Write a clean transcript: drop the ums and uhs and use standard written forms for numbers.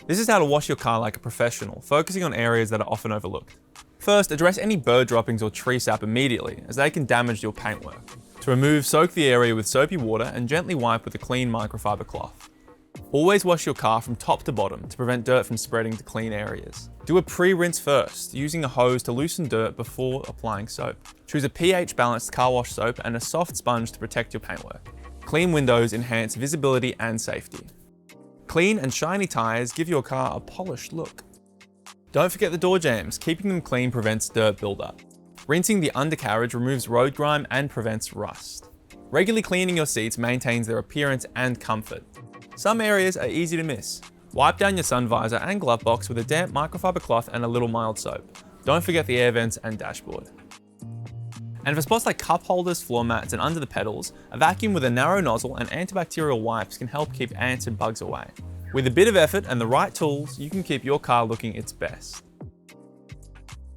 This is how to wash your car like a professional, focusing on areas that are often overlooked. First, address any bird droppings or tree sap immediately, as they can damage your paintwork. To remove, soak the area with soapy water and gently wipe with a clean microfiber cloth. Always wash your car from top to bottom to prevent dirt from spreading to clean areas. Do a pre-rinse first, using a hose to loosen dirt before applying soap. Choose a pH-balanced car wash soap and a soft sponge to protect your paintwork. Clean windows enhance visibility and safety. Clean and shiny tyres give your car a polished look. Don't forget the door jambs, keeping them clean prevents dirt buildup. Rinsing the undercarriage removes road grime and prevents rust. Regularly cleaning your seats maintains their appearance and comfort. Some areas are easy to miss. Wipe down your sun visor and glove box with a damp microfiber cloth and a little mild soap. Don't forget the air vents and dashboard. And for spots like cup holders, floor mats, and under the pedals, a vacuum with a narrow nozzle and antibacterial wipes can help keep ants and bugs away. With a bit of effort and the right tools, you can keep your car looking its best.